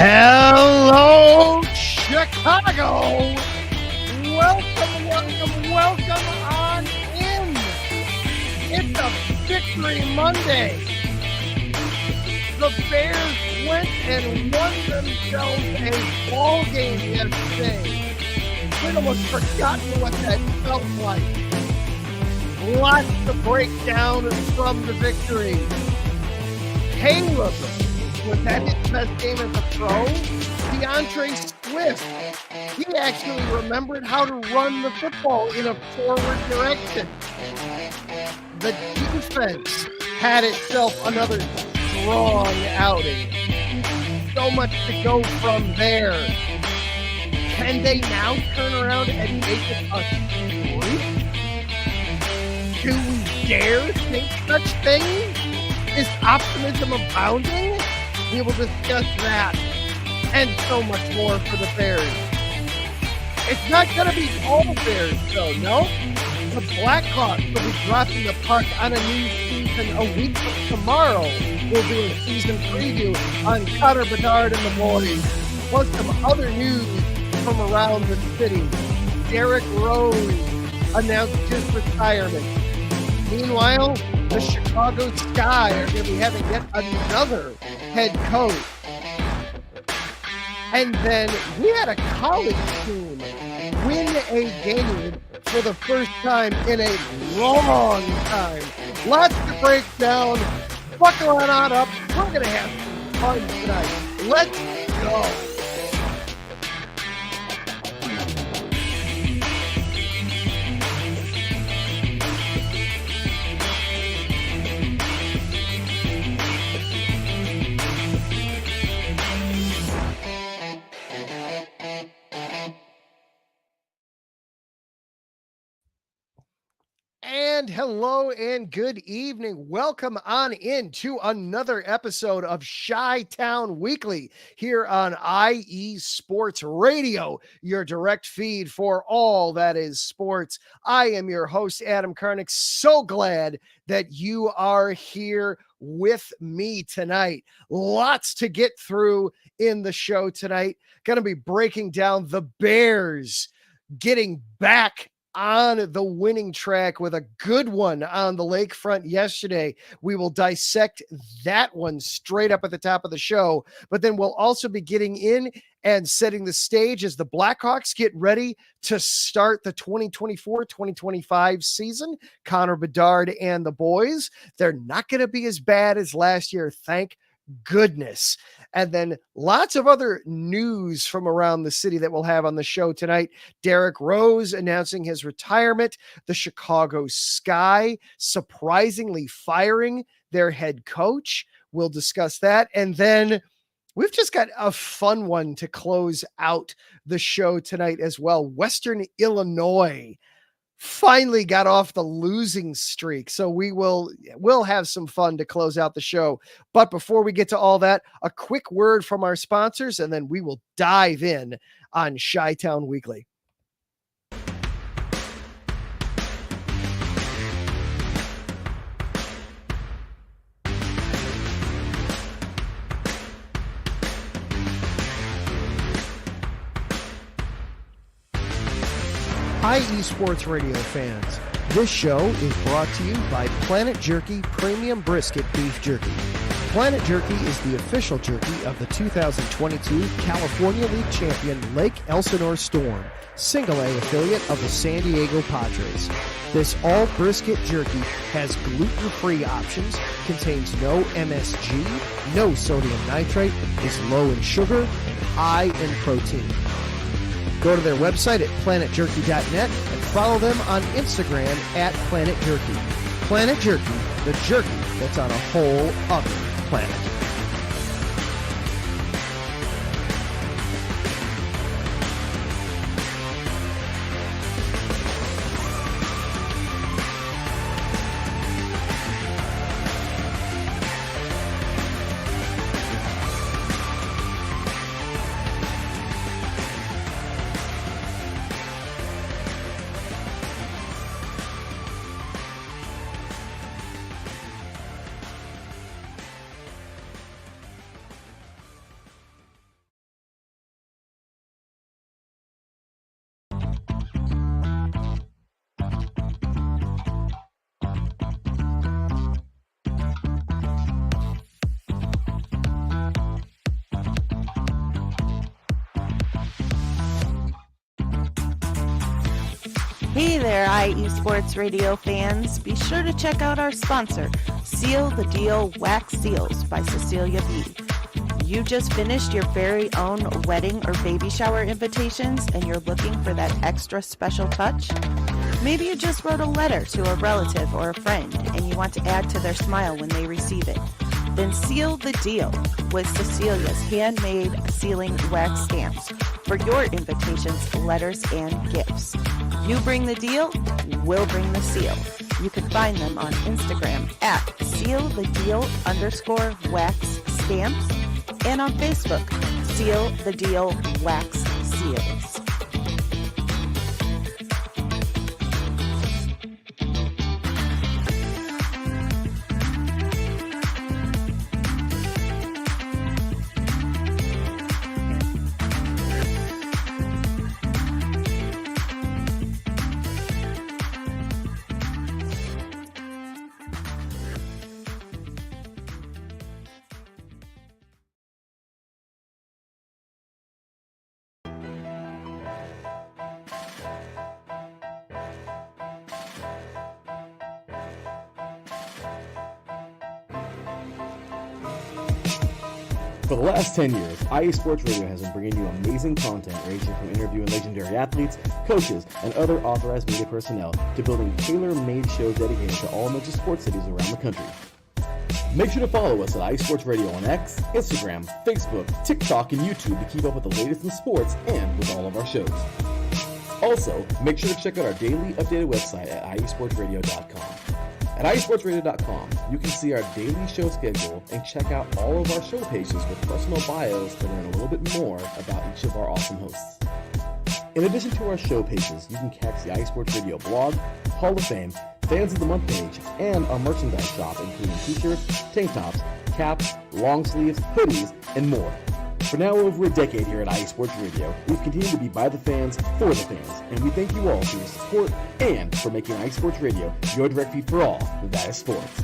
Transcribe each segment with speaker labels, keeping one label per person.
Speaker 1: Hello, Chicago! Welcome on in. It's a Victory Monday. The Bears went and won themselves a ball game yesterday. We'd almost forgotten what that felt like. Lots to break down from the victory. Caleb was at his best game as a pro. DeAndre Swift, he actually remembered how to run the football in a forward direction. The defense had itself another strong outing. So much to go from there. Can they now turn around and make it a streak? Do we dare think such things? Is optimism abounding? We will discuss that and so much more for the Bears. It's not going to be all Bears, though, no? The Blackhawks will be dropping the puck on a new season a week from tomorrow. We'll do a season preview on Connor Bedard and the boys, plus some other news from around the city. Derrick Rose announced his retirement. Meanwhile, the Chicago Sky are going to be having yet another head coach. And then we had a college team win a game for the first time in a long time. Lots to break down. Buckle on up. We're going to have some fun tonight. Let's go. And hello and good evening. Welcome on into another episode of Chi-Town Weekly here on IE Sports Radio, your direct feed for all that is sports. I am your host, Adam Karnick. So glad that you are here with me tonight. Lots to get through in the show tonight. Going to be breaking down the Bears getting back on the winning track with a good one on the lakefront yesterday. We will dissect that one straight up at the top of the show, but then we'll also be getting in and setting the stage as the Blackhawks get ready to start the 2024-2025 season. Connor Bedard and the boys, they're not going to be as bad as last year, thank goodness. And then lots of other news from around the city that we'll have on the show tonight. Derrick Rose announcing his retirement. The Chicago Sky surprisingly firing their head coach. We'll discuss that. And then we've just got a fun one to close out the show tonight as well. Western Illinois finally got off the losing streak. So we'll have some fun to close out the show. But before we get to all that, a quick word from our sponsors, and then we will dive in on Chi-Town Weekly. IE Sports Radio fans, this show is brought to you by Planet Jerky Premium Brisket Beef Jerky. Planet Jerky is the official jerky of the 2022 California League champion Lake Elsinore Storm, single-A affiliate of the San Diego Padres. This all-brisket jerky has gluten-free options, contains no MSG, no sodium nitrate, is low in sugar, and high in protein. Go to their website at planetjerky.net and follow them on Instagram at Planet Jerky. Planet Jerky, the jerky that's on a whole other planet.
Speaker 2: Hey there, IE Sports Radio fans. Be sure to check out our sponsor, Seal the Deal Wax Seals by Cecilia B. You just finished your very own wedding or baby shower invitations and you're looking for that extra special touch? Maybe you just wrote a letter to a relative or a friend and you want to add to their smile when they receive it. Then seal the deal with Cecilia's handmade sealing wax stamps for your invitations, letters, and gifts. You bring the deal, we'll bring the seal. You can find them on Instagram at sealthedeal_wax stamps and on Facebook, Seal the Deal Wax Seals.
Speaker 3: For the last 10 years, IE Sports Radio has been bringing you amazing content ranging from interviewing legendary athletes, coaches, and other authorized media personnel to building tailor-made shows dedicated to all major sports cities around the country. Make sure to follow us at IE Sports Radio on X, Instagram, Facebook, TikTok, and YouTube to keep up with the latest in sports and with all of our shows. Also, make sure to check out our daily updated website at iesportsradio.com. At iesportsradio.com, you can see our daily show schedule and check out all of our show pages with personal bios to learn a little bit more about each of our awesome hosts. In addition to our show pages, you can catch the IE Sports Radio blog, Hall of Fame, Fans of the Month page, and our merchandise shop including t-shirts, tank tops, caps, long sleeves, hoodies, and more. For now over a decade here at IE Sports Radio, we've continued to be by the fans, for the fans, and we thank you all for your support and for making IE Sports Radio your direct feed for all that is sports.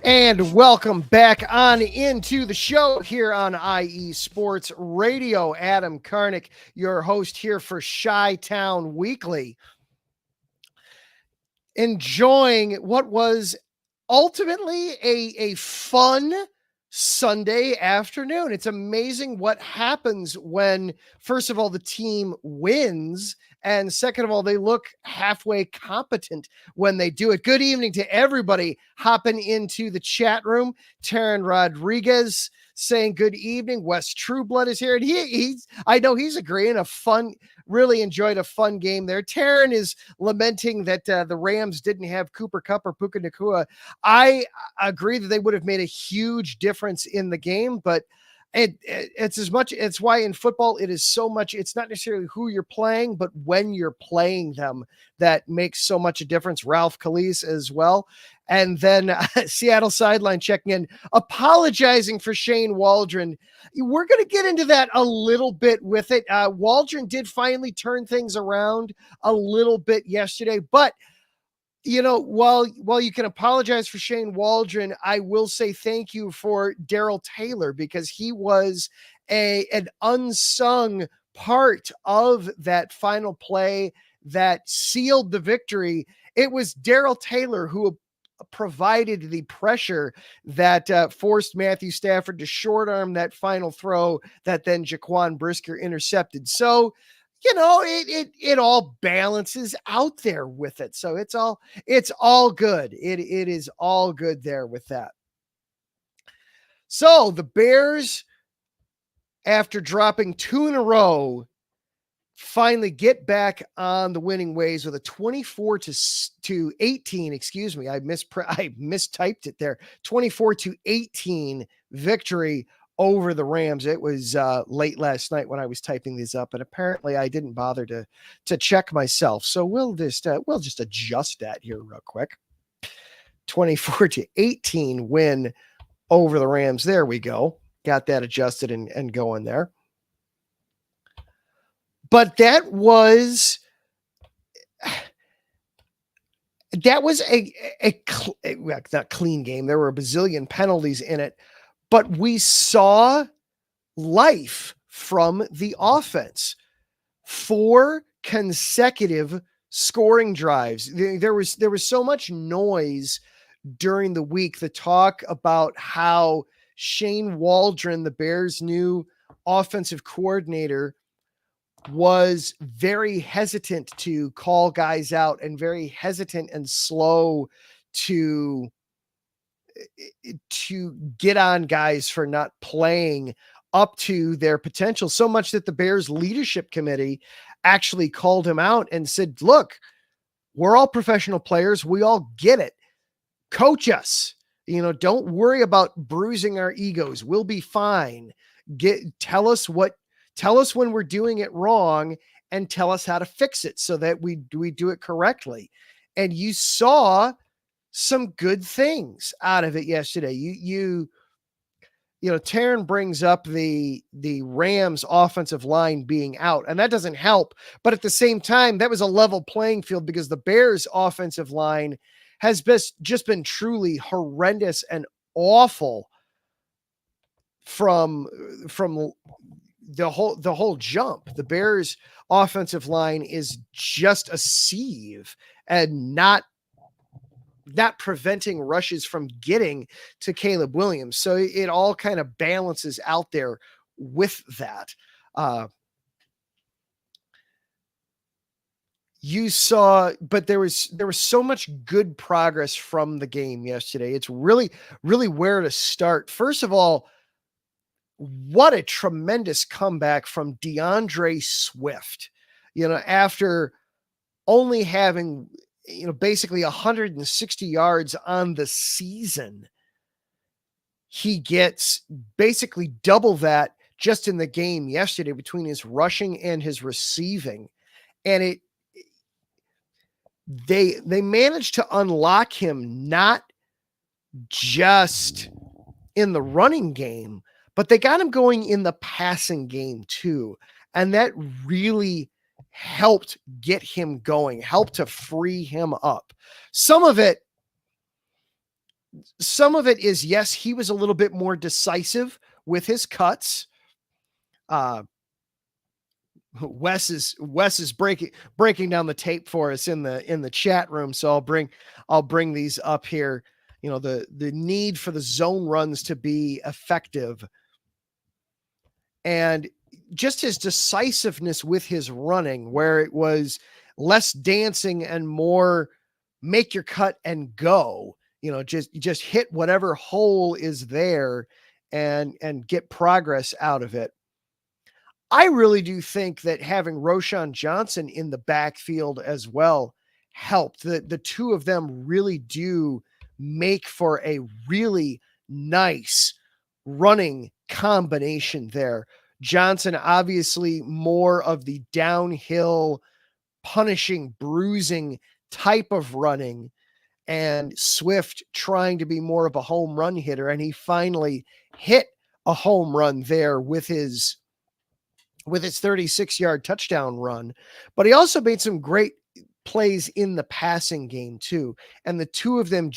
Speaker 1: And welcome back on into the show here on IE Sports Radio. Adam Karnick, your host here for Chi-Town Weekly. Enjoying what was ultimately a fun Sunday afternoon. It's amazing what happens when, first of all, the team wins, and second of all, they look halfway competent when they do it. Good evening to everybody hopping into the chat room. Taryn Rodriguez saying good evening. Wes Trueblood is here, and he's I know he's agreeing. Really enjoyed a fun game there. Taryn is lamenting that the Rams didn't have Cooper Kupp or Puka Nacua. I agree that they would have made a huge difference in the game, but it's why in football it is so much. It's not necessarily who you're playing, but when you're playing them that makes so much a difference. Ralph Calise as well. And then Seattle Sideline checking in, apologizing for Shane Waldron. We're going to get into that a little bit with it. Waldron did finally turn things around a little bit yesterday, but you know, while you can apologize for Shane Waldron, I will say thank you for Darrell Taylor, because he was an unsung part of that final play that sealed the victory. It was Darrell Taylor who provided the pressure that forced Matthew Stafford to short arm that final throw that then Jaquan Brisker intercepted. So, you know, it all balances out there with it. So it's all good. It is all good there with that. So the Bears, after dropping 2 in a row, finally get back on the winning ways with a 24-18. Excuse me. I mistyped it there. 24-18 victory over the Rams. It was late last night when I was typing these up, and apparently I didn't bother to check myself. So we'll just adjust that here real quick. 24-18 win over the Rams. There we go. Got that adjusted and going there. But that was that was not clean game. There were a bazillion penalties in it, but we saw life from the offense. 4 consecutive scoring drives. There was so much noise during the week. The talk about how Shane Waldron, the Bears' new offensive coordinator, was very hesitant to call guys out and very hesitant and slow to get on guys for not playing up to their potential, so much that the Bears leadership committee actually called him out and said, look, we're all professional players. We all get it. Coach us. Don't worry about bruising our egos. We'll be fine. Tell us when we're doing it wrong and tell us how to fix it so that we do it correctly. And you saw some good things out of it yesterday. Taryn brings up the Rams offensive line being out, and that doesn't help. But at the same time, that was a level playing field because the Bears offensive line has just been truly horrendous and awful from the whole jump. The Bears offensive line is just a sieve and not preventing rushes from getting to Caleb Williams. So it all kind of balances out there with that. You saw, but there was so much good progress from the game yesterday. It's really, really where to start. First of all, what a tremendous comeback from DeAndre Swift. After only having basically 160 yards on the season, he gets basically double that just in the game yesterday between his rushing and his receiving. And they managed to unlock him not just in the running game, but they got him going in the passing game too. And that really helped get him going, helped to free him up. Some of it is, yes, he was a little bit more decisive with his cuts. Wes is breaking down the tape for us in the chat room. So I'll bring these up here. The need for the zone runs to be effective, and just his decisiveness with his running, where it was less dancing and more make your cut and go, just hit whatever hole is there and get progress out of it. I really do think that having Roschon Johnson in the backfield as well helped. The two of them really do make for a really nice running combination there. Johnson, obviously more of the downhill, punishing, bruising type of running, and Swift trying to be more of a home run hitter. And he finally hit a home run there with his 36-yard touchdown run. But he also made some great plays in the passing game too. And the two of them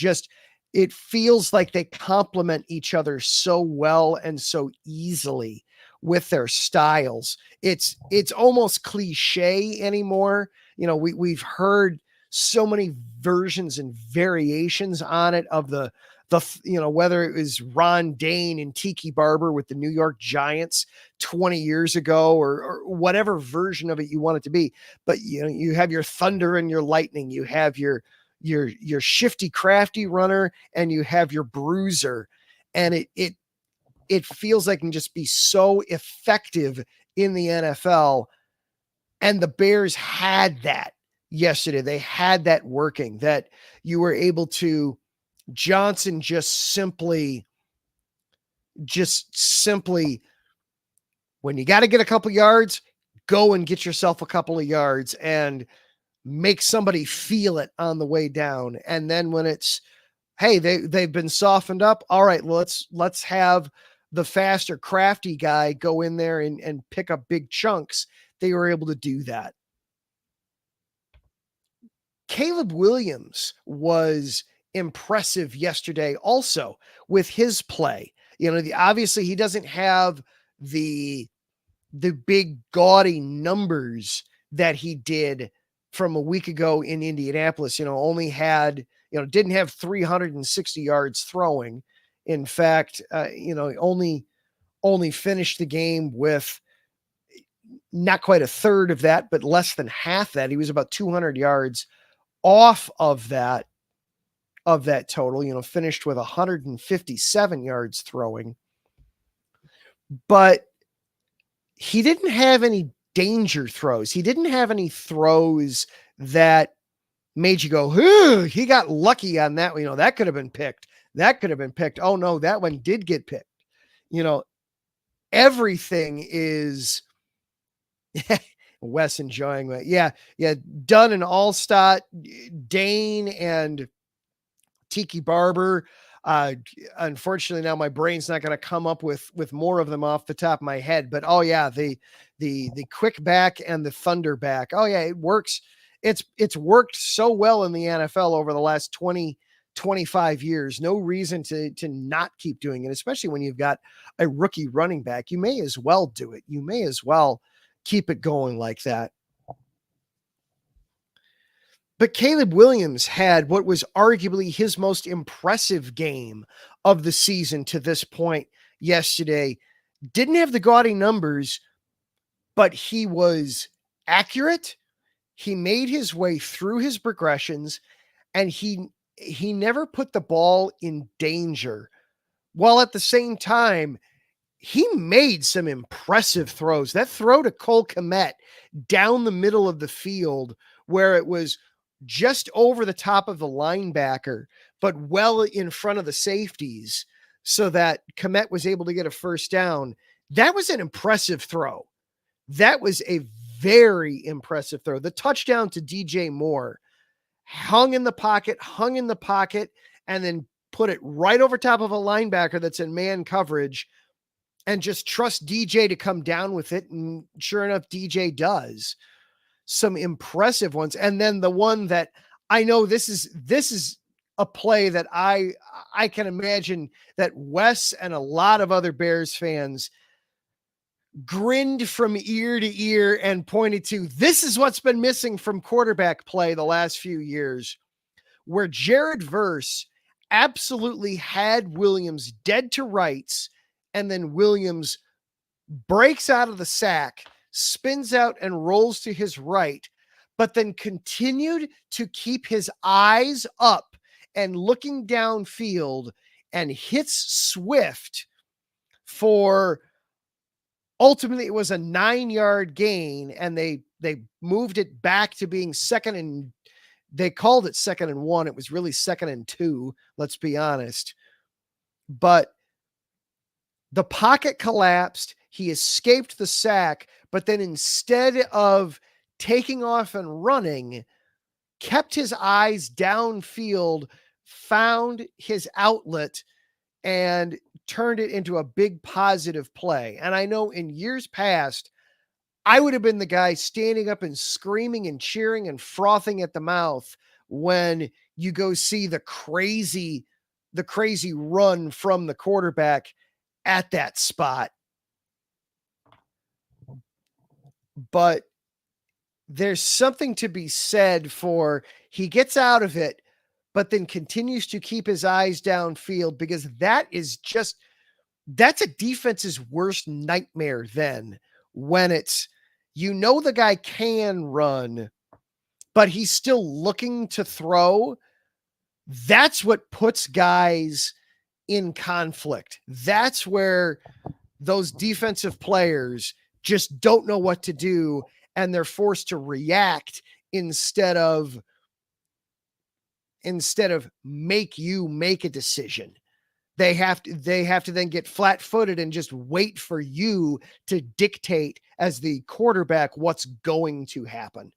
Speaker 1: it feels like they complement each other so well and so easily with their styles. It's almost cliche anymore. We've heard so many versions and variations on it of the whether it was Ron Dane and Tiki Barber with the New York Giants 20 years ago or whatever version of it you want it to be. But you have your thunder and your lightning, you have your shifty, crafty runner, and you have your bruiser. And it feels like it can just be so effective in the NFL. And the Bears had that yesterday. They had that working, that you were able to, Johnson just simply, when you got to get a couple yards, go and get yourself a couple of yards and make somebody feel it on the way down. And then when it's, hey, they've been softened up. All right, well, let's have the faster, crafty guy go in there and pick up big chunks. They were able to do that. Caleb Williams was impressive yesterday also with his play. Obviously he doesn't have the big gaudy numbers that he did from a week ago in Indianapolis. Only had, didn't have 360 yards throwing. In fact, only finished the game with not quite a third of that, but less than half that. He was about 200 yards off of that total, finished with 157 yards throwing. But he didn't have any danger throws. He didn't have any throws that made you go, he got lucky on that. That could have been picked. That could have been picked. Oh no, that one did get picked. Everything is Wes enjoying that. Yeah. Dunn and Allstott, Dane and Tiki Barber. Unfortunately, now my brain's not going to come up with more of them off the top of my head. But oh yeah, the quick back and the thunder back. Oh yeah, it works. It's worked so well in the NFL over the last 20, 25 years. No reason to not keep doing it, especially when you've got a rookie running back. You may as well do it. You may as well keep it going like that. But Caleb Williams had what was arguably his most impressive game of the season to this point yesterday. Didn't have the gaudy numbers, but he was accurate. He made his way through his progressions, and he never put the ball in danger, while at the same time, he made some impressive throws. That throw to Cole Kmet down the middle of the field, where it was just over the top of the linebacker, but well in front of the safeties, so that Kmet was able to get a first down. That was an impressive throw. That was a very impressive throw. The touchdown to DJ Moore, hung in the pocket, and then put it right over top of a linebacker that's in man coverage, and just trust DJ to come down with it. And sure enough, DJ does. Some impressive ones. And then the one that I know, this is a play that I can imagine that Wes and a lot of other Bears fans grinned from ear to ear and pointed to. This is what's been missing from quarterback play the last few years, where Jared Verse absolutely had Williams dead to rights, and then Williams breaks out of the sack, spins out and rolls to his right, but then continued to keep his eyes up and looking downfield, and hits Swift for, ultimately it was a 9-yard gain, and they moved it back to being they called it 2nd and 1. It was really 2nd and 2, let's be honest. But the pocket collapsed. He escaped the sack, but then instead of taking off and running, kept his eyes downfield, found his outlet, and turned it into a big positive play. And I know in years past, I would have been the guy standing up and screaming and cheering and frothing at the mouth when you go see the crazy run from the quarterback at that spot. But there's something to be said for, he gets out of it, but then continues to keep his eyes downfield, because that's a defense's worst nightmare then, when it's, the guy can run, but he's still looking to throw. That's what puts guys in conflict. That's where those defensive players just don't know what to do, and they're forced to react instead of make you make a decision. They have to then get flat-footed and just wait for you to dictate as the quarterback what's going to happen.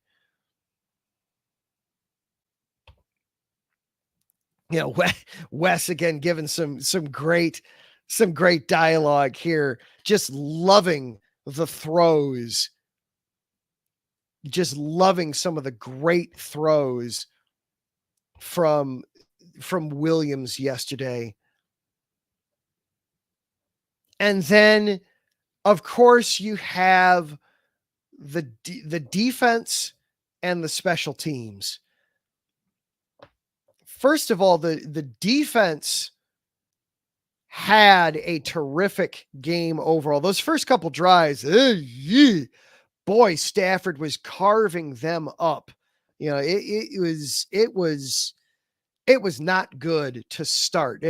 Speaker 1: Wes again giving some great dialogue here, just loving the throws, just loving some of the great throws from Williams yesterday. And then, of course, you have the defense and the special teams. First of all, the defense had a terrific game overall. Those first couple drives, boy, Stafford was carving them up. You know, it was not good to start.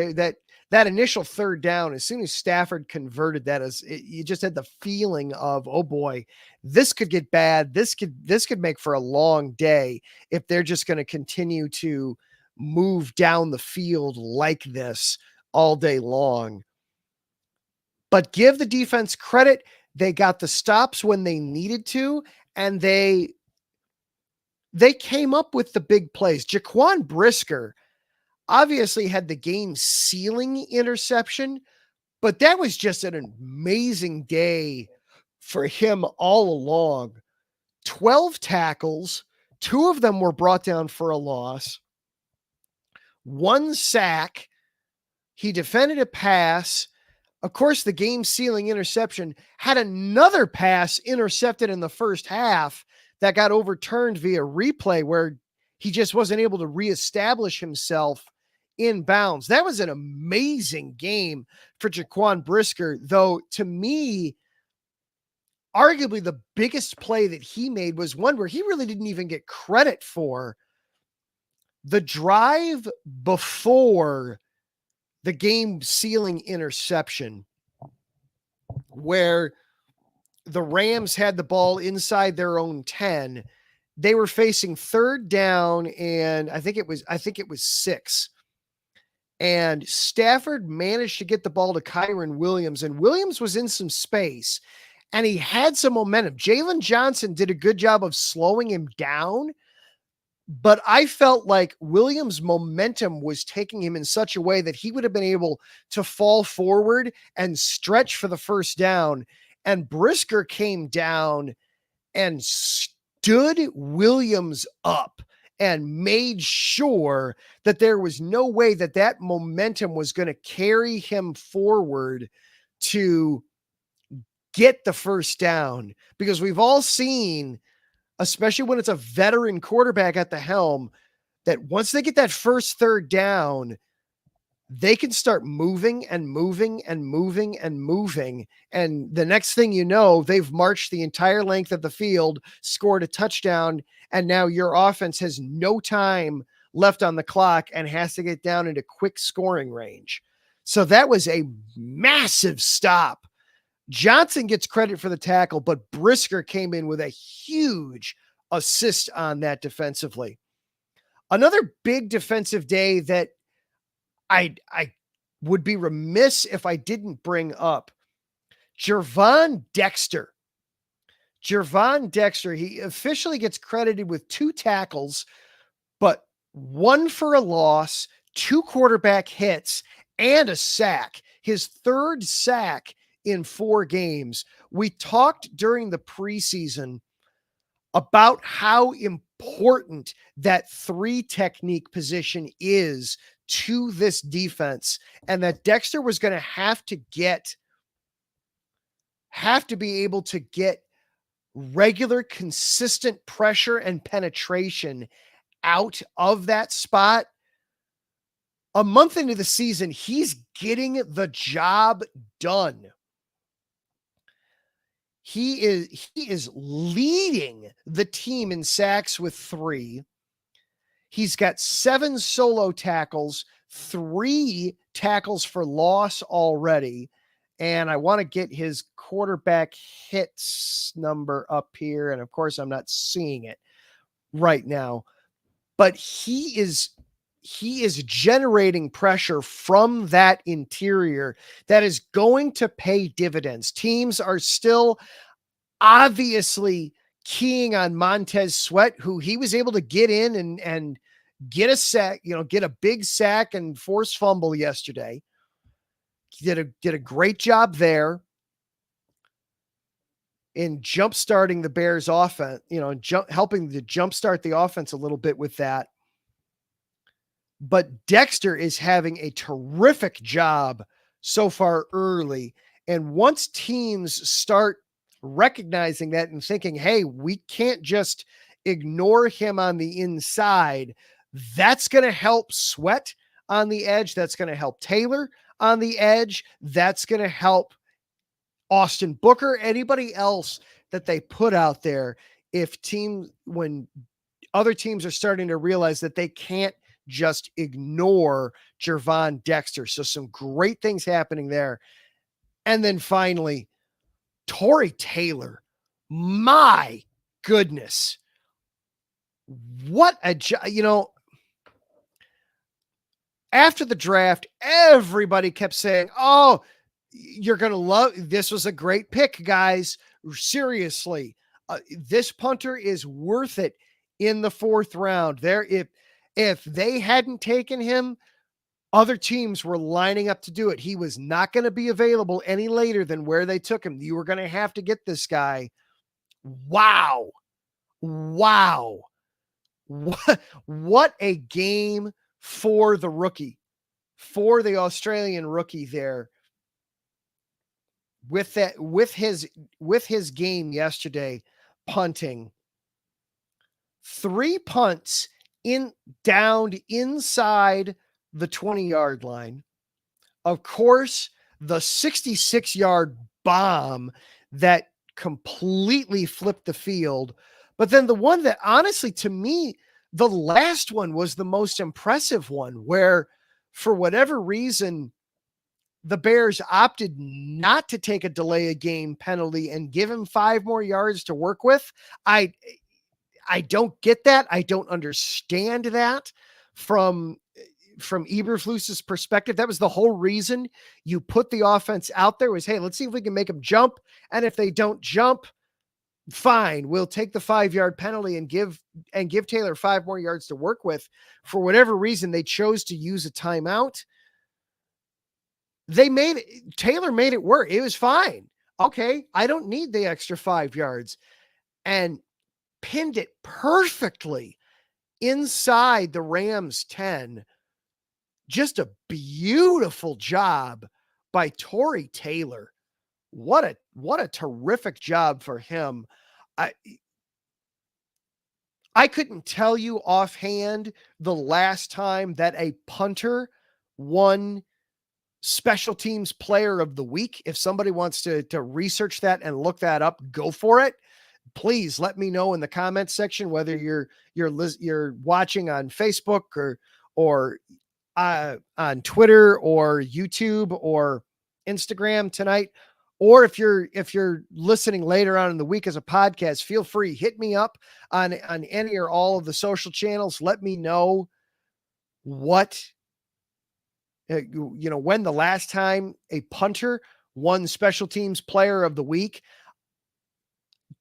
Speaker 1: That initial third down, as soon as Stafford converted that, you just had the feeling of, oh boy, this could get bad. This could make for a long day if they're just going to continue to move down the field like this all day long. But give the defense credit. They got the stops when they needed to, and they came up with the big plays. Jaquan Brisker obviously had the game-sealing interception, but that was just an amazing day for him all along. 12 tackles, 2 of them were brought down for a loss, 1 sack. He defended a pass. Of course, the game-sealing interception had another pass intercepted in the first half that got overturned via replay where he just wasn't able to reestablish himself in bounds. That was an amazing game for Jaquan Brisker, though to me, arguably the biggest play that he made was one where he really didn't even get credit for. The drive before the game-sealing interception, where the Rams had the ball inside their own 10. They were facing third down, and I think it was 6. And Stafford managed to get the ball to Kyren Williams, and Williams was in some space, and he had some momentum. Jalen Johnson did a good job of slowing him down, but I felt like Williams' momentum was taking him in such a way that he would have been able to fall forward and stretch for the first down. And Brisker came down and stood Williams up and made sure that there was no way that momentum was going to carry him forward to get the first down. Because we've all seen, especially when it's a veteran quarterback at the helm, that once they get that first third down, they can start moving and moving and moving and moving. And the next thing you know, they've marched the entire length of the field, scored a touchdown, and now your offense has no time left on the clock and has to get down into quick scoring range. So that was a massive stop. Johnson gets credit for the tackle, but Brisker came in with a huge assist on that defensively. Another big defensive day that I would be remiss if I didn't bring up, Gervon Dexter. Gervon Dexter, he officially gets credited with 2 tackles, but 1 for a loss, 2 quarterback hits, and a sack. His 3rd sack in 4 games. We talked during the preseason about how important that 3 technique position is to this defense, and that Dexter was going to have to be able to get regular, consistent pressure and penetration out of that spot. A month into the season, he's getting the job done. He is leading the team in sacks with 3. He's got 7 solo tackles, 3 tackles for loss already. And I want to get his quarterback hits number up here. And of course, I'm not seeing it right now, but he is generating pressure from that interior that is going to pay dividends. Teams are still obviously keying on Montez Sweat, who he was able to get in and get a sack, get a big sack and force fumble yesterday. He did a great job there in jump-starting the Bears offense, helping to jumpstart the offense a little bit with that. but Dexter is having a terrific job so far early. And once teams start recognizing that and thinking, hey, we can't just ignore him on the inside, that's going to help Sweat on the edge. That's going to help Taylor on the edge. That's going to help Austin Booker, anybody else that they put out there. When other teams are starting to realize that they can't just ignore Gervon Dexter. So some great things happening there. And then finally, Tory Taylor. My goodness. What a, after the draft, everybody kept saying, oh, you're going to love, this was a great pick, guys. Seriously. This punter is worth it in the 4th round. If they hadn't taken him, other teams were lining up to do it. He was not going to be available any later than where they took him. You were going to have to get this guy. Wow. What a game for the rookie, for the Australian rookie there. With his game yesterday, punting 3 punts downed inside the 20-yard line. Of course, the 66-yard bomb that completely flipped the field. But then the one that honestly, to me, the last one was the most impressive one, where for whatever reason, the Bears opted not to take a delay of game penalty and give him 5 more yards to work with. I don't get that. I don't understand that from Eberflus's perspective. That was the whole reason you put the offense out there was, hey, let's see if we can make them jump. And if they don't jump, fine, we'll take the 5-yard penalty and give Taylor 5 more yards to work with. For whatever reason, they chose to use a timeout. Taylor made it work. It was fine. Okay, I don't need the extra 5 yards, and pinned it perfectly inside the Rams 10. Just a beautiful job by Tory Taylor. What a terrific job for him. I couldn't tell you offhand the last time that a punter won Special Teams Player of the Week. If somebody wants to research that and look that up, go for it. Please let me know in the comments section, whether you're watching on Facebook or on Twitter or YouTube or Instagram tonight, or if you're listening later on in the week as a podcast. Feel free, hit me up on any or all of the social channels. Let me know what when the last time a punter won Special Teams Player of the Week.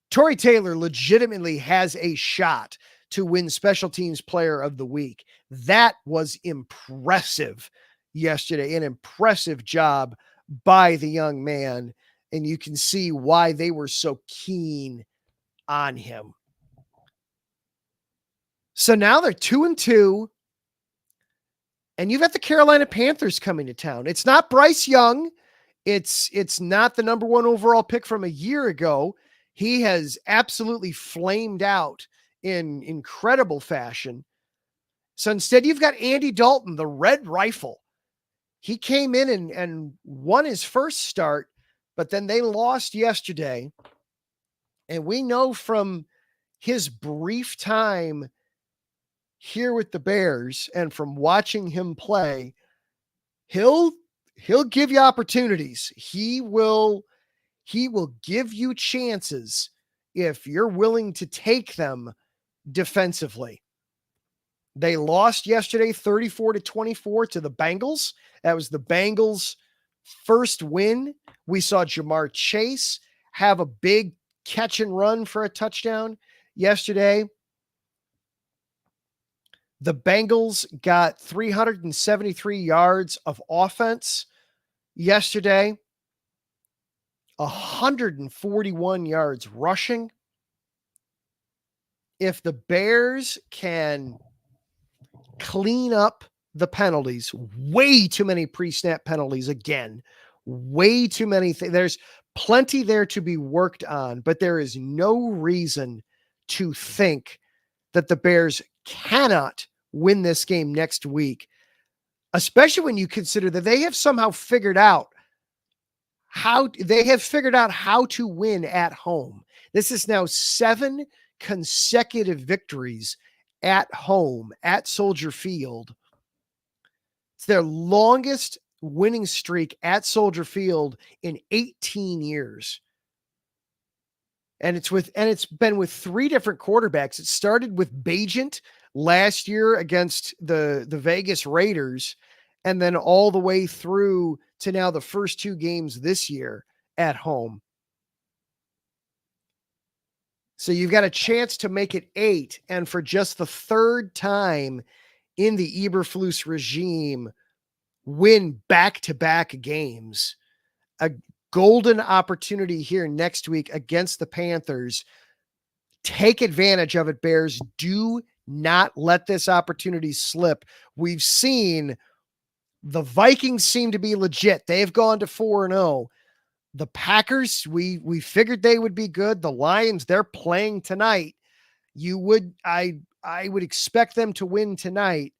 Speaker 1: Tory Taylor legitimately has a shot to win Special Teams Player of the Week. That was impressive yesterday, an impressive job by the young man, and you can see why they were so keen on him. So now they're 2-2, and you've got the Carolina Panthers coming to town. It's not Bryce Young. It's not the number 1 overall pick from a year ago. He has absolutely flamed out in incredible fashion. So instead, you've got Andy Dalton, the Red Rifle. He came in and won his first start, but then they lost yesterday. And we know from his brief time here with the Bears and from watching him play, he'll give you opportunities. He will give you chances if you're willing to take them defensively. They lost yesterday 34-24 to the Bengals. That was the Bengals' first win. We saw Jamar Chase have a big catch and run for a touchdown yesterday. The Bengals got 373 yards of offense yesterday, 141 yards rushing. If the Bears can clean up the penalties, way too many pre-snap penalties again, way too many things. There's plenty there to be worked on, but there is no reason to think that the Bears cannot win this game next week, especially when you consider that they have somehow figured out how to win at home. This is now 7 consecutive victories at home at Soldier Field. It's their longest winning streak at Soldier Field in 18 years. And it's been with 3 different quarterbacks. It started with Bajent last year against the Vegas Raiders, and then all the way through to now the first 2 games this year at home. So you've got a chance to make it 8, and for just the 3rd time in the Eberflus regime, win back-to-back games. A golden opportunity here next week against the Panthers. Take advantage of it, Bears. Do not let this opportunity slip. We've seen the Vikings seem to be legit. They've gone to 4-0. The Packers, we figured they would be good. The Lions, they're playing tonight. I would expect them to win tonight.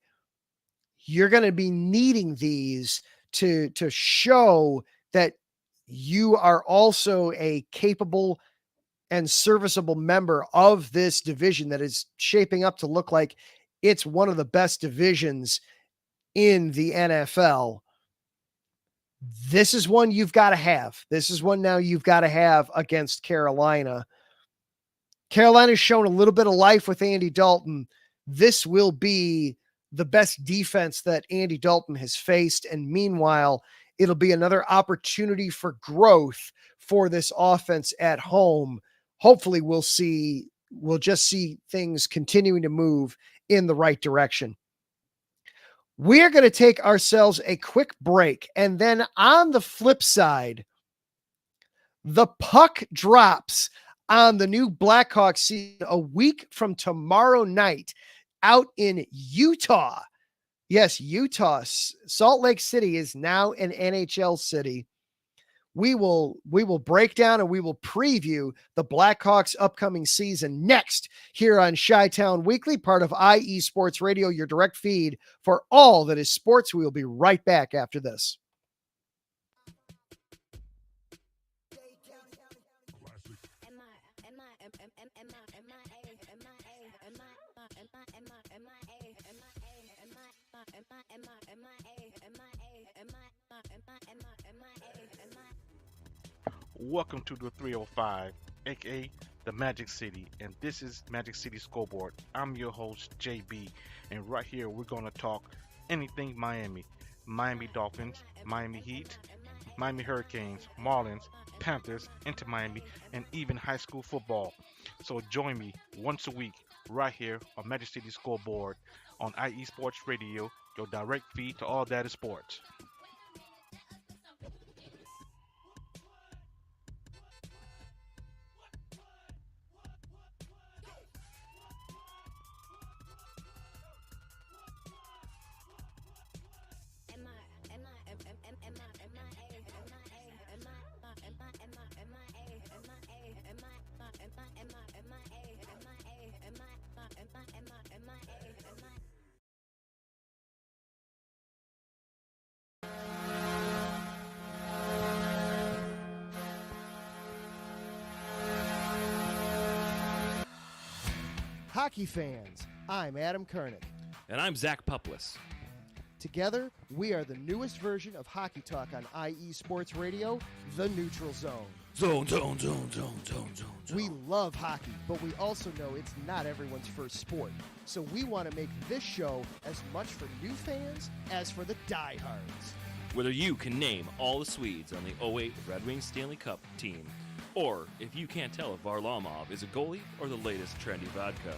Speaker 1: You're going to be needing these to show that you are also a capable and serviceable member of this division that is shaping up to look like it's one of the best divisions in the NFL. This is one you've got to have. This is one now you've got to have against Carolina. Carolina's shown a little bit of life with Andy Dalton. This will be the best defense that Andy Dalton has faced. And meanwhile, it'll be another opportunity for growth for this offense at home. Hopefully we'll just see things continuing to move in the right direction. We're going to take ourselves a quick break. And then on the flip side, the puck drops on the new Blackhawks season a week from tomorrow night out in Utah. Yes, Utah. Salt Lake City is now an NHL city. We will break down and we will preview the Blackhawks upcoming season next here on Chi-Town Weekly, part of IE Sports Radio, your direct feed for all that is sports. We will be right back after this.
Speaker 4: Welcome to the 305, aka the Magic City, and this is Magic City Scoreboard. I'm your host, JB, and right here we're going to talk anything Miami. Miami Dolphins, Miami Heat, Miami Hurricanes, Marlins, Panthers, Inter Miami, and even high school football. So join me once a week right here on Magic City Scoreboard on IE Sports Radio, your direct feed to all that is sports.
Speaker 1: Hockey fans, I'm Adam Kernick.
Speaker 5: And I'm Zach Puplis.
Speaker 1: Together, we are the newest version of Hockey Talk on IE Sports Radio, The Neutral Zone.
Speaker 5: Zone.
Speaker 1: We love hockey, but we also know it's not everyone's first sport. So we want to make this show as much for new fans as for the diehards.
Speaker 5: Whether you can name all the Swedes on the 08 Red Wings Stanley Cup team, or if you can't tell if Varlamov is a goalie or the latest trendy vodka,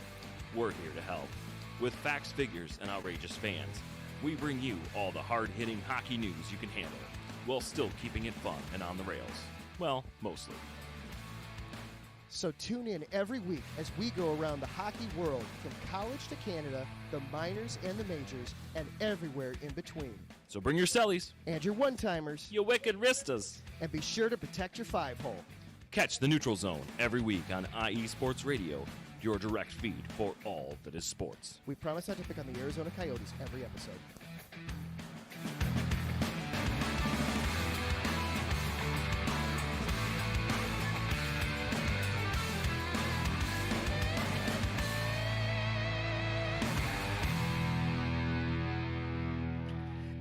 Speaker 5: we're here to help. With facts, figures, and outrageous fans, we bring you all the hard-hitting hockey news you can handle, while still keeping it fun and on the rails. Well, mostly.
Speaker 1: So tune in every week as we go around the hockey world, from college to Canada, the minors and the majors, and everywhere in between.
Speaker 5: So bring your cellies,
Speaker 1: And your one-timers,
Speaker 5: you wicked wristas.
Speaker 1: and be sure to protect your 5-hole.
Speaker 5: Catch the Neutral Zone every week on IE Sports Radio, your direct feed for all that is sports.
Speaker 1: We promise not to pick on the Arizona Coyotes every episode.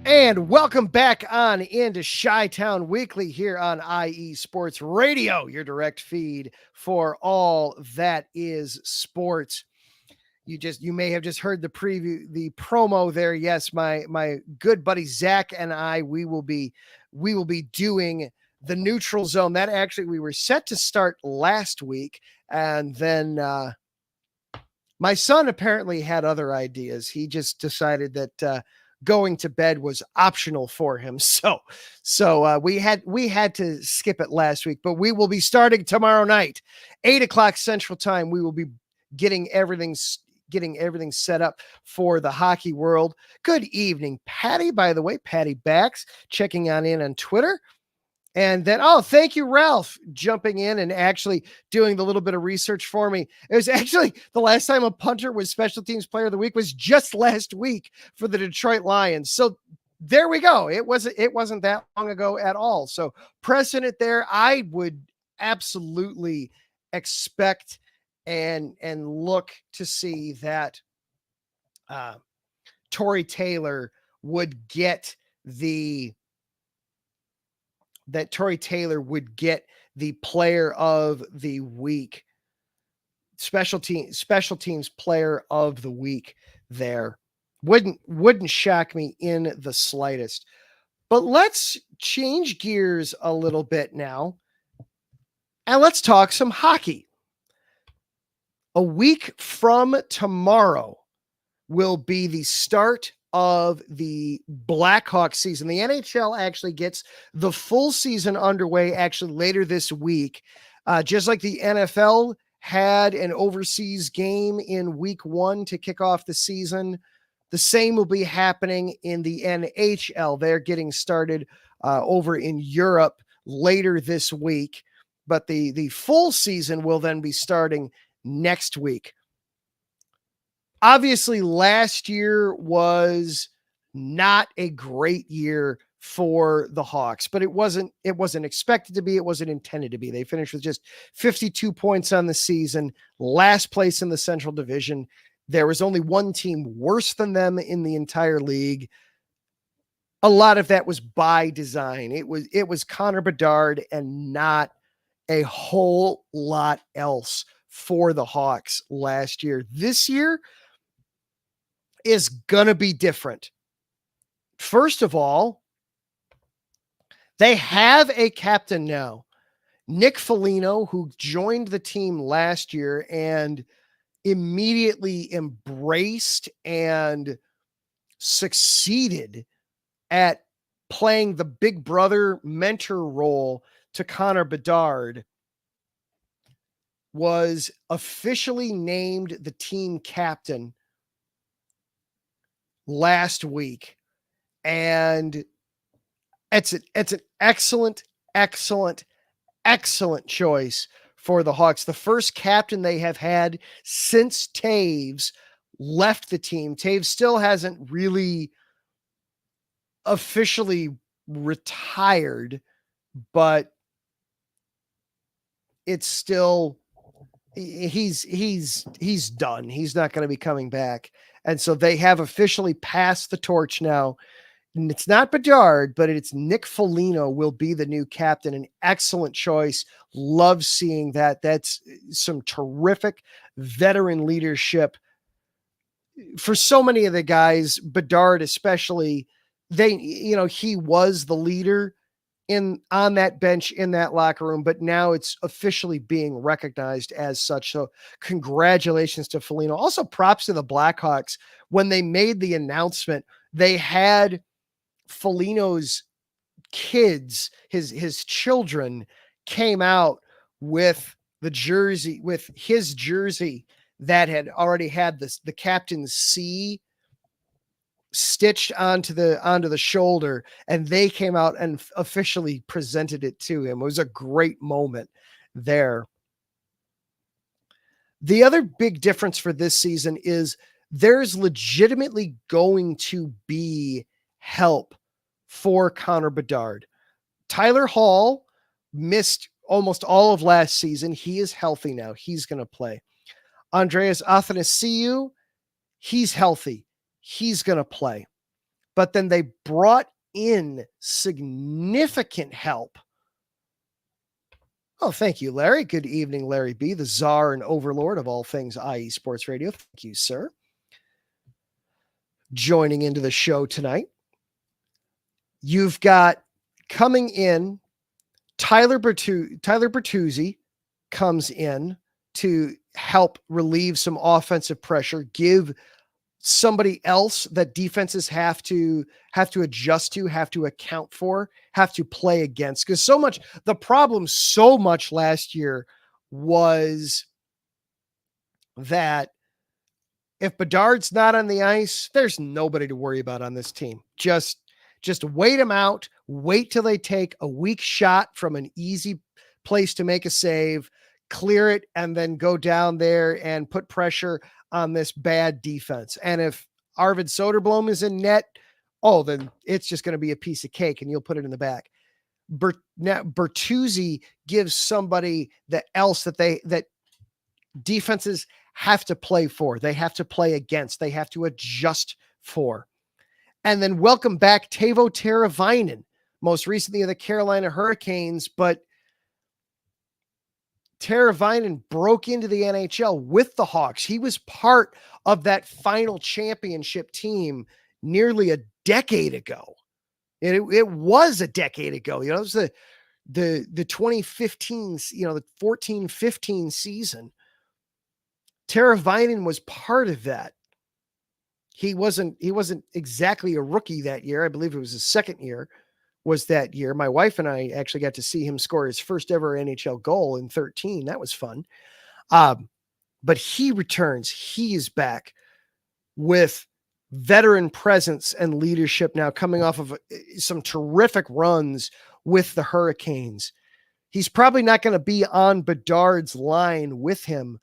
Speaker 1: And welcome back on into Chi-Town Weekly here on IE Sports Radio, your direct feed for all that is sports. You may have just heard the promo there. Yes, my good buddy Zach and I, we will be doing the Neutral Zone. That actually we were set to start last week, and then my son apparently had other ideas. He just decided that going to bed was optional for him. So we had to skip it last week, but we will be starting tomorrow night, 8:00 Central Time. We will be getting everything set up for the hockey world. Good evening, Patty, by the way, Patty Bax checking in on Twitter. And then, thank you, Ralph, jumping in and actually doing the little bit of research for me. It was actually the last time a punter was Special Teams Player of the Week was just last week for the Detroit Lions. So there we go. It wasn't that long ago at all. So precedent there. I would absolutely expect and look to see that Tory Taylor would get the player of the week, special teams player of the week there. Wouldn't shock me in the slightest. But let's change gears a little bit now, and let's talk some hockey. A week from tomorrow will be the start of the Blackhawks season. The NHL actually gets the full season underway actually later this week. Just like the NFL had an overseas game in week 1 to kick off the season, the same will be happening in the NHL. They're getting started over in Europe later this week, but the full season will then be starting next week. Obviously, last year was not a great year for the Hawks, but it wasn't expected to be. It wasn't intended to be. They finished with just 52 points on the season, last place in the Central Division. There was only one team worse than them in the entire league. A lot of that was by design. It was Connor Bedard and not a whole lot else for the Hawks last year. This year is gonna be different. First of all, they have a captain now, Nick Foligno, who joined the team last year and immediately embraced and succeeded at playing the big brother mentor role to Connor Bedard, was officially named the team captain last week. And it's an excellent choice for the Hawks. The first captain they have had since Taves left the team. Taves still hasn't really officially retired, but it's still, he's done. He's not going to be coming back. And so they have officially passed the torch now. And it's not Bedard, but it's Nick Foligno will be the new captain. An excellent choice. Love seeing that. That's some terrific veteran leadership for so many of the guys. Bedard especially, he was the leader on that bench, in that locker room, but now it's officially being recognized as such. So congratulations to Foligno. Also props to the Blackhawks. When they made the announcement, they had Foligno's kids, his children, came out with the jersey with his jersey that had already had the captain's C stitched onto the shoulder, and they came out and officially presented it to him. It was a great moment there. The other big difference for this season is there's legitimately going to be help for Connor Bedard. Tyler Hall missed almost all of last season. He is healthy now. He's going to play. Andreas Athanasiou, he's healthy. He's going to play. But then they brought in significant help. Oh, thank you, Larry. Good evening, Larry B., the czar and overlord of all things IE Sports Radio. Thank you, sir. Joining into the show tonight. You've got coming in, Tyler Bertuzzi comes in to help relieve some offensive pressure, give somebody else that defenses have to adjust to, have to account for, have to play against. Because the problem so much last year was that if Bedard's not on the ice, there's nobody to worry about on this team. Just wait them out, wait till they take a weak shot from an easy place to make a save, clear it, and then go down there and put pressure on this bad defense. And if Arvid Soderblom is in net, then it's just going to be a piece of cake and you'll put it in the back. Bertuzzi gives somebody that defenses have to play for. They have to play against. They have to adjust for. And then welcome back Teuvo Teravainen, most recently of the Carolina Hurricanes, but Teravainen broke into the NHL with the Hawks. He was part of that final championship team nearly a decade ago. And it was a decade ago. It was the 2015, the 14-15 season. Teravainen was part of that. He wasn't exactly a rookie that year. I believe it was his second year was that year. My wife and I actually got to see him score his first ever NHL goal in 2013. That was fun. But he returns. He is back with veteran presence and leadership now, coming off of some terrific runs with the Hurricanes. He's probably not going to be on Bedard's line with him,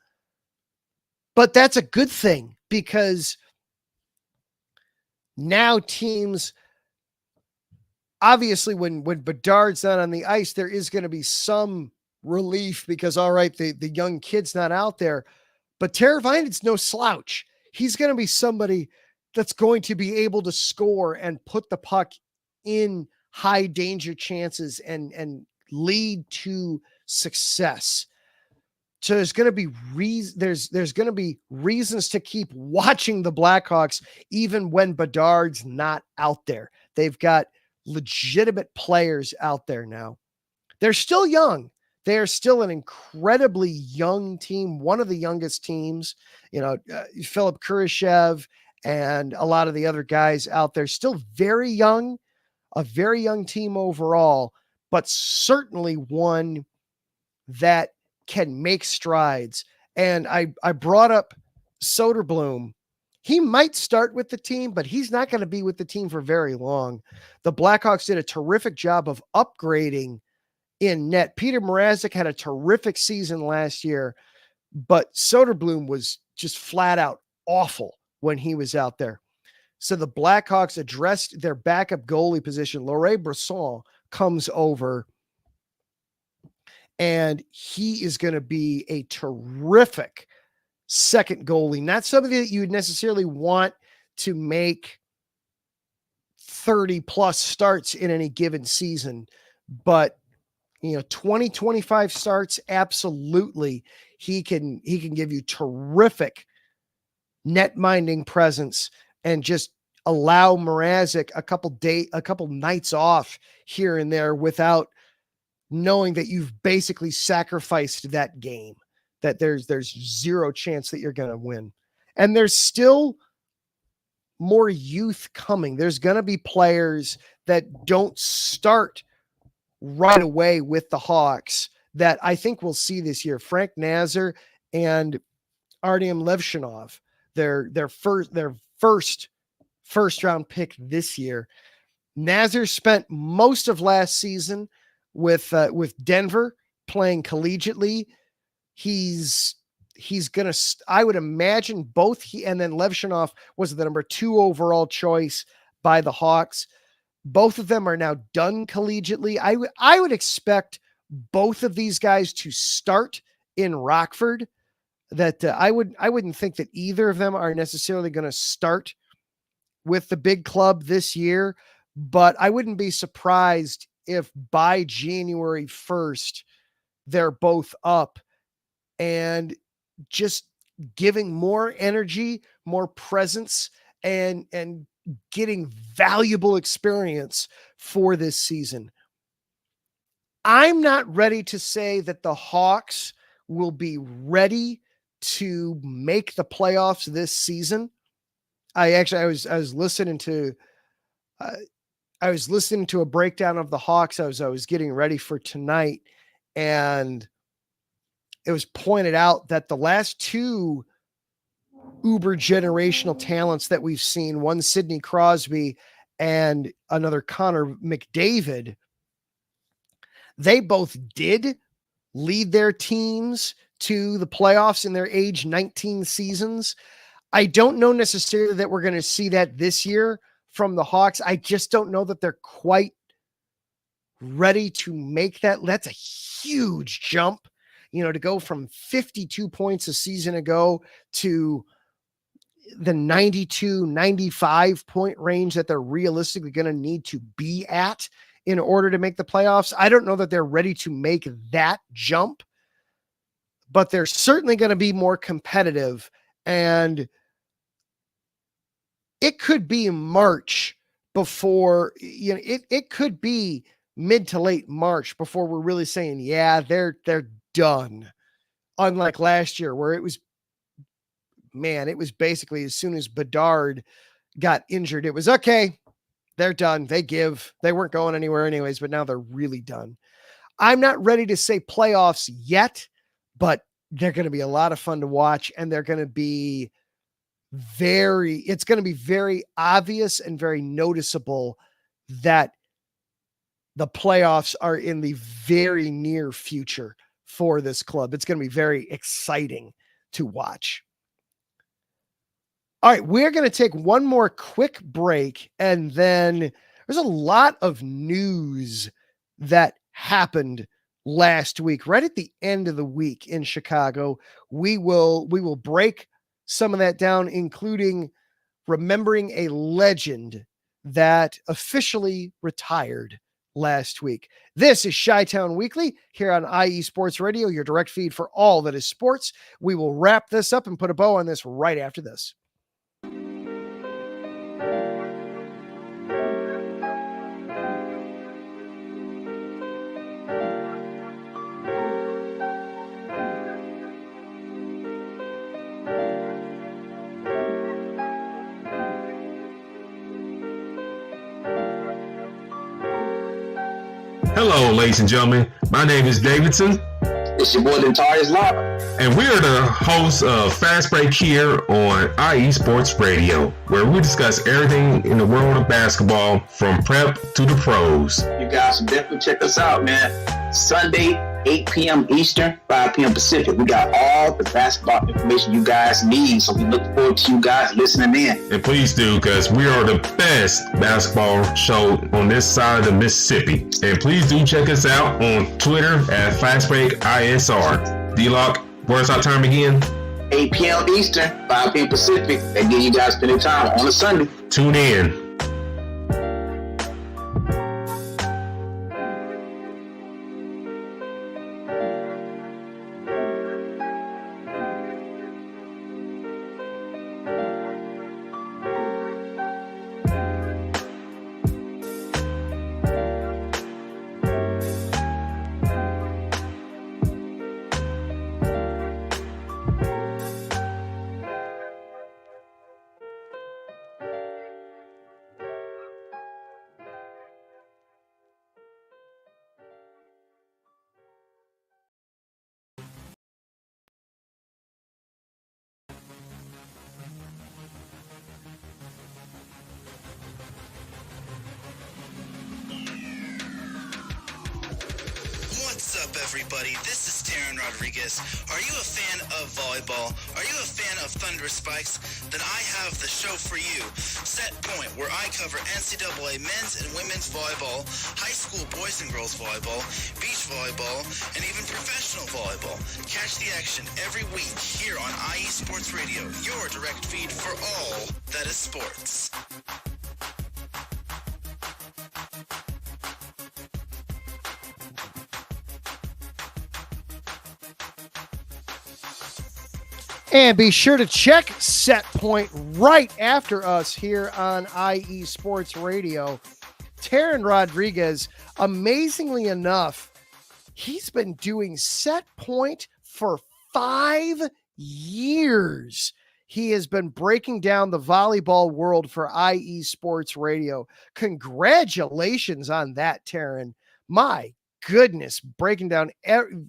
Speaker 1: but that's a good thing because now teams, obviously when Bedard's not on the ice, there is going to be some relief because, all right, the young kid's not out there, but Teravainen's no slouch. He's going to be somebody that's going to be able to score and put the puck in high danger chances and lead to success. So there's going to be there's going to be reasons to keep watching the Blackhawks even when Bedard's not out there. They've got legitimate players out there now. They're still young. They are still an incredibly young team, one of the youngest teams. Philip Kurashev and a lot of the other guys out there still very young, a very young team overall, but certainly one that can make strides. And I brought up Soderblom. He might start with the team, but he's not going to be with the team for very long. The Blackhawks did a terrific job of upgrading in net. Peter Mrazek had a terrific season last year, but Soderblom was just flat out awful when he was out there. So the Blackhawks addressed their backup goalie position. Laurent Brossoit comes over, and he is going to be a terrific second goalie. Not somebody that you would necessarily want to make 30 plus starts in any given season, but 20, 25 starts, absolutely. He can give you terrific net minding presence and just allow Mrazek a couple nights off here and there without knowing that you've basically sacrificed that game, that there's zero chance that you're going to win. And there's still more youth coming. There's going to be players that don't start right away with the Hawks that I think we'll see this year. Frank Nazar and Artyom Levshinov, their first round pick this year. Nazar spent most of last season with Denver playing collegiately. He's gonna. I would imagine both he and then Levshinov was the number 2 overall choice by the Hawks. Both of them are now done collegiately. I would expect both of these guys to start in Rockford. That I wouldn't think that either of them are necessarily going to start with the big club this year, but I wouldn't be surprised if by January 1st they're both up and just giving more energy, more presence, and getting valuable experience for this season. I'm not ready to say that the Hawks will be ready to make the playoffs this season. I was listening to a breakdown of the Hawks. I was getting ready for tonight, and it was pointed out that the last 2 uber generational talents that we've seen, one Sidney Crosby and another Connor McDavid, they both did lead their teams to the playoffs in their age 19 seasons. I don't know necessarily that we're going to see that this year from the Hawks. I just don't know that they're quite ready to make that. That's a huge jump, to go from 52 points a season ago to the 92, 95 point range that they're realistically going to need to be at in order to make the playoffs. I don't know that they're ready to make that jump, but they're certainly going to be more competitive, and it could be March before, it could be mid to late March before we're really saying, yeah, they're done. Unlike last year where it was basically as soon as Bedard got injured, it was okay. They're done. They weren't going anywhere anyways, but now they're really done. I'm not ready to say playoffs yet, but they're going to be a lot of fun to watch, and they're going to be it's going to be very obvious and very noticeable that the playoffs are in the very near future for this club. It's going to be very exciting to watch. All right, we're going to take one more quick break, and then there's a lot of news that happened last week, right at the end of the week in Chicago. We will break some of that down, including remembering a legend that officially retired last week. This is Chi-Town Weekly here on IE Sports Radio, your direct feed for all that is sports. We will wrap this up and put a bow on this right after this.
Speaker 6: Hello, ladies and gentlemen. My name is Davidson.
Speaker 7: It's your boy, Dentarius Lava.
Speaker 6: And we are the hosts of Fast Break here on IE Sports Radio, where we discuss everything in the world of basketball from prep to the pros.
Speaker 7: You guys should definitely check us out, man. Sunday, 8 p.m. Eastern, 5 p.m. Pacific. We got all the basketball information you guys need, so we look forward to you guys listening in.
Speaker 6: And please do, because we are the best basketball show on this side of the Mississippi. And please do check us out on Twitter at FastBreakISR. D-Lock, where's our time again?
Speaker 7: 8 p.m. Eastern, 5 p.m. Pacific. That gives you guys plenty of time on a Sunday.
Speaker 6: Tune in.
Speaker 8: everybody. This is Taryn Rodriguez. Are you a fan of volleyball? Are you a fan of Thunder Spikes? Then I have the show for you. Set Point, where I cover NCAA men's and women's volleyball, high school boys and girls volleyball, beach volleyball, and even professional volleyball. Catch the action every week here on IE Sports Radio, your direct feed for all that is sports.
Speaker 1: And be sure to check Set Point right after us here on IE Sports Radio. Taryn Rodriguez, amazingly enough, he's been doing Set Point for 5 years. He has been breaking down the volleyball world for IE Sports Radio. Congratulations on that, Taryn. My goodness, breaking down,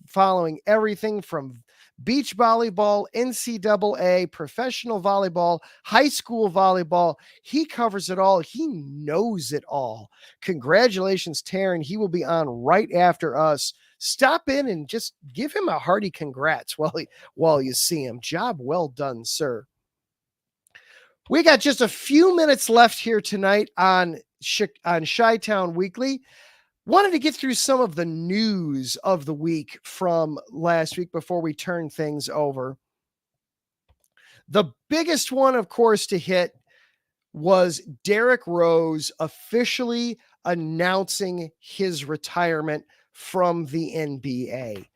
Speaker 1: following everything from beach volleyball, NCAA, professional volleyball, high school volleyball. He covers it all. He knows it all. Congratulations, Taryn. He will be on right after us. Stop in and just give him a hearty congrats while you see him. Job well done, sir. We got just a few minutes left here tonight on Chi-Town Weekly. Wanted to get through some of the news of the week from last week before we turn things over. The biggest one, of course, to hit was Derrick Rose officially announcing his retirement from the NBA.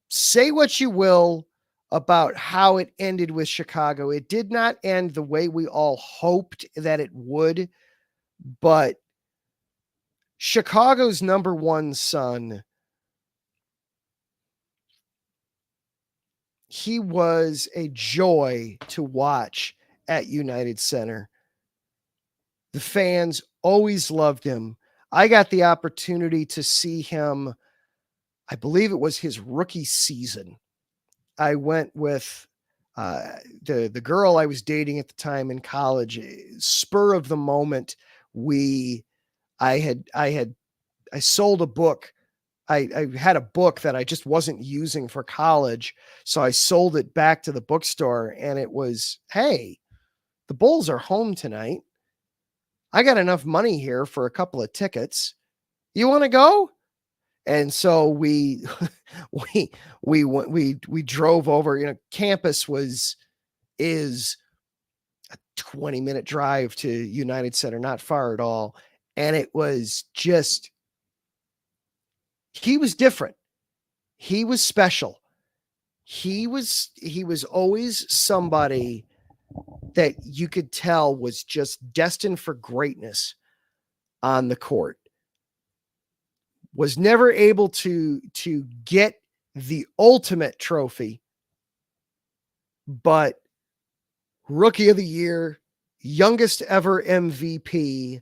Speaker 1: Say what you will about how it ended with Chicago. It did not end the way we all hoped that it would, but Chicago's number one son, he was a joy to watch at United Center. The fans always loved him. I got the opportunity to see him, I believe it was his rookie season. I went with the girl I was dating at the time in college. Spur of the moment, I sold a book. I had a book that I just wasn't using for college. So I sold it back to the bookstore, and it was, hey, the Bulls are home tonight. I got enough money here for a couple of tickets. You want to go? And so we drove over. Campus is a 20-minute drive to United Center, not far at all. And it was just, he was different. He was special. He was always somebody that you could tell was just destined for greatness on the court. Was never able to get the ultimate trophy, but Rookie of the Year, youngest ever MVP,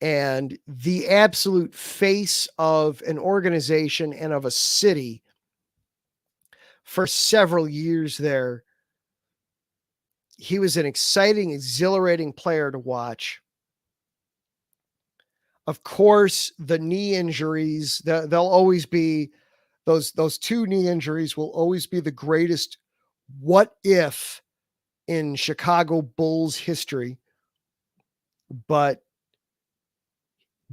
Speaker 1: and the absolute face of an organization and of a city for several years there. He was an exciting, exhilarating player to watch. Of course, the knee injuries, they'll always be, those two knee injuries will always be the greatest what if in Chicago Bulls history. But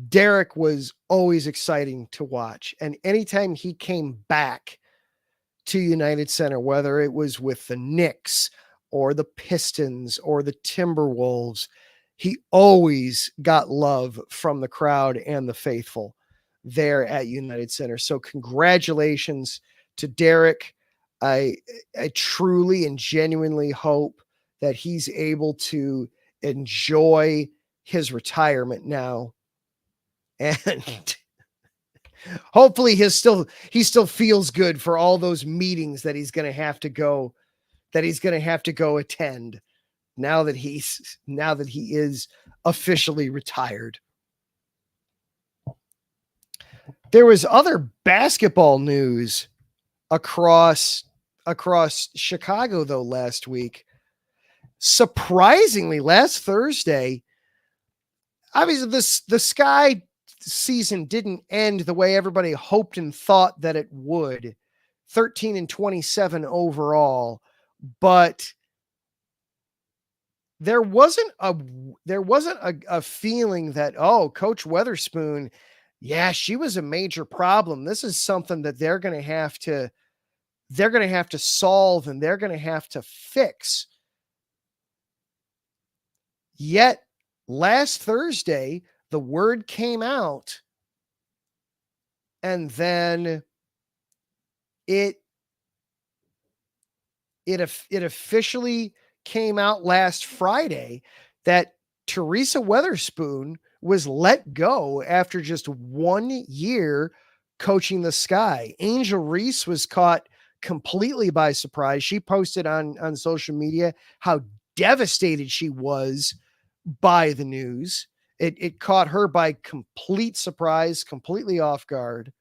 Speaker 1: Derrick was always exciting to watch. And anytime he came back to United Center, whether it was with the Knicks or the Pistons or the Timberwolves, he always got love from the crowd and the faithful there at United Center. So congratulations to Derrick. I truly and genuinely hope that he's able to enjoy his retirement now. And hopefully he still feels good for all those meetings that he's going to have to go attend now that he is officially retired. There was other basketball news across Chicago though last week. Surprisingly, last Thursday, obviously the Sky season didn't end the way everybody hoped and thought that it would. 13-27 overall, but there wasn't a feeling that, oh, Coach Weatherspoon, yeah, she was a major problem. This is something that they're going to have to solve and they're going to have to fix. Yet last Thursday, the word came out, and then it officially came out last Friday that Teresa Weatherspoon was let go after just 1 year coaching the Sky. Angel Reese was caught completely by surprise. She posted on social media how devastated she was by the news. It caught her by complete surprise, completely off guard.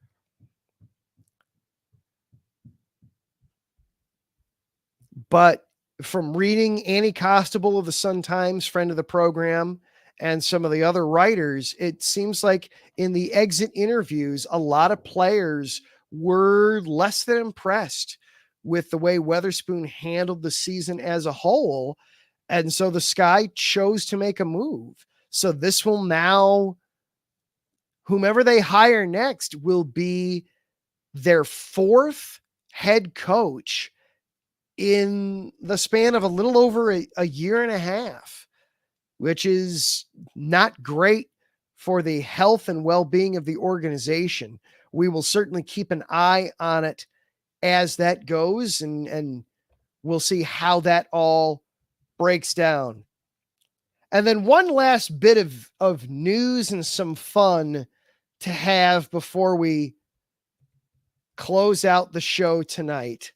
Speaker 1: But from reading Annie Costable of the Sun-Times, friend of the program, and some of the other writers, it seems like in the exit interviews, a lot of players were less than impressed with the way Weatherspoon handled the season as a whole. And so the Sky chose to make a move. So this will now, whomever they hire next, will be their fourth head coach in the span of a little over a year and a half, which is not great for the health and well-being of the organization. We will certainly keep an eye on it as that goes, and we'll see how that all breaks down. And then one last bit of news and some fun to have before we close out the show tonight.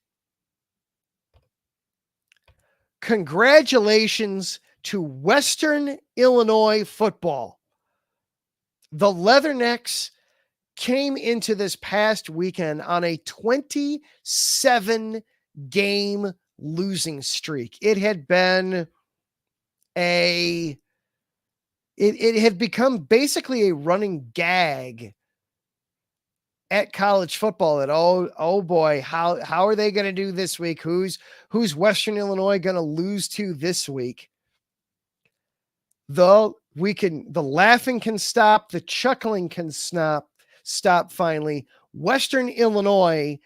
Speaker 1: Congratulations to Western Illinois football. The Leathernecks came into this past weekend on a 27-game losing streak. It had been it had become basically a running gag at college football that, oh boy, how are they going to do this week? Who's Western Illinois going to lose to this week? The laughing can stop, the chuckling can stop finally. Western Illinois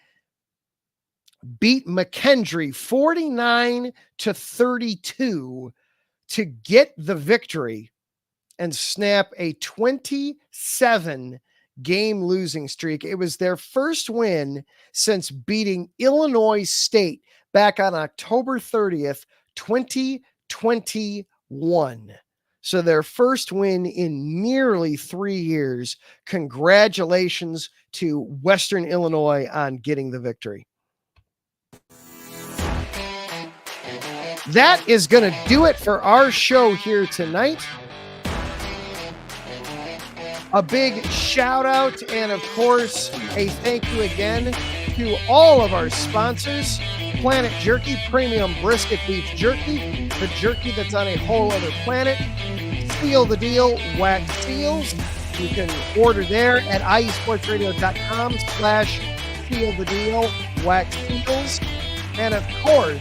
Speaker 1: beat McKendree 49-32 to get the victory and snap a 27-game losing streak. It was their first win since beating Illinois State back on October 30th, 2021. So their first win in nearly 3 years. Congratulations to Western Illinois on getting the victory. That is going to do it for our show here tonight. A big shout out and, of course, a thank you again to all of our sponsors. Planet Jerky, premium brisket beef jerky, the jerky that's on a whole other planet. Seal the Deal Wax Seals. You can order there at iesportsradio.com/seal the deal wax seals. And of course,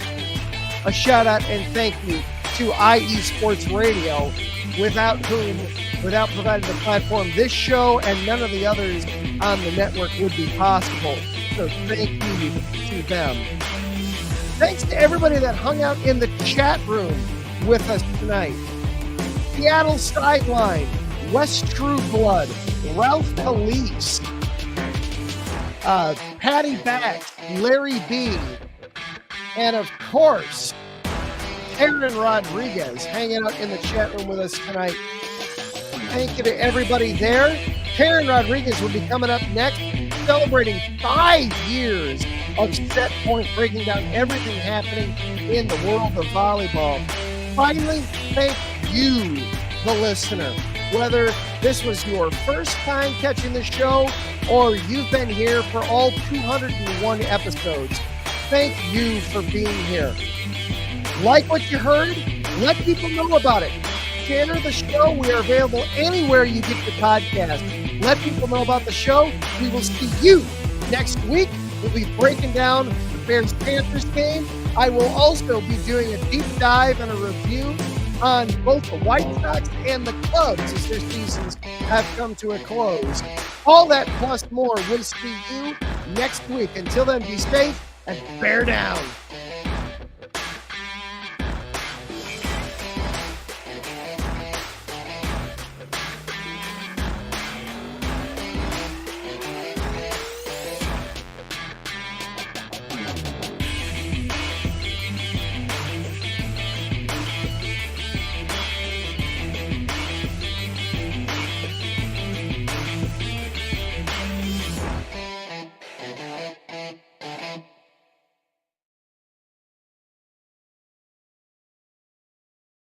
Speaker 1: a shout out and thank you to IE Sports Radio, without providing the platform, this show and none of the others on the network would be possible. So thank you to them. Thanks to everybody that hung out in the chat room with us tonight. Seattle Sideline, West True Blood, Ralph Police, Patty Back, Larry B, and of course, Aaron Rodriguez hanging out in the chat room with us tonight. Thank you to everybody there. Karen Rodriguez will be coming up next, celebrating 5 years of Set Point, breaking down everything happening in the world of volleyball. Finally, thank you, the listener. Whether this was your first time catching the show or you've been here for all 201 episodes, thank you for being here. Like what you heard? Let people know about it. share the show. We are available anywhere you get your podcast. Let people know about the show. We will see you next week. We'll be breaking down the Bears-Panthers game. I will also be doing a deep dive and a review on both the White Sox and the Cubs as their seasons have come to a close. All that plus more. We'll see you next week. Until then, be safe and bear down.